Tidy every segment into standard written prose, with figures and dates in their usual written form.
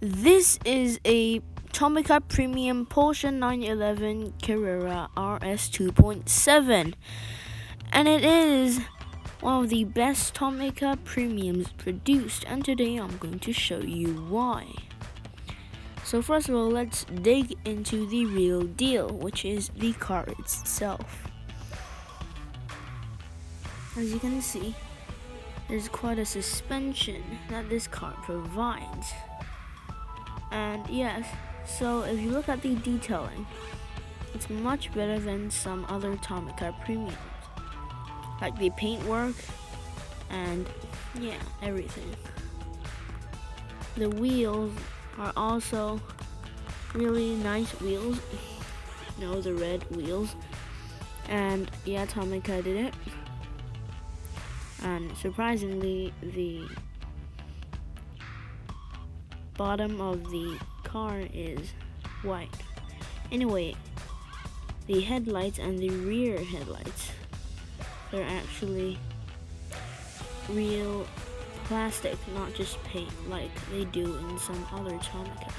This is a Tomica Premium Porsche 911 Carrera RS 2.7, and it is one of the best Tomica Premiums produced, and today I'm going to show you why. So first of all, let's dig into the real deal, which is the car itself. As you can see, there's quite a suspension that this car provides. And yes, so if you look at the detailing, it's much better than some other Tomica Premiums, like the paintwork and yeah, everything. The wheels are also really nice wheels, the red wheels, and yeah, Tomica did it. And surprisingly, the bottom of the car is white. Anyway, the headlights and the rear headlights, they're actually real plastic, not just paint like they do in some other Tomicas.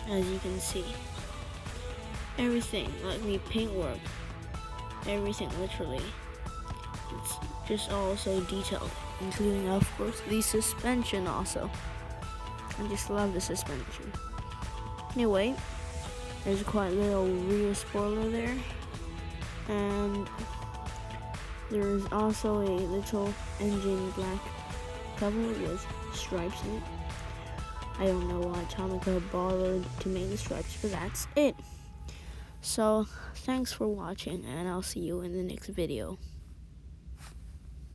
As you can see, everything, like the paintwork, everything literally, it's just all so detailed, including of course the suspension also. I just love the suspension. Anyway, there's quite a little rear spoiler there, and there is also a little engine black cover with stripes in it. I don't know why Tomica bothered to make the stripes, but that's it. So thanks for watching, and I'll see you in the next video.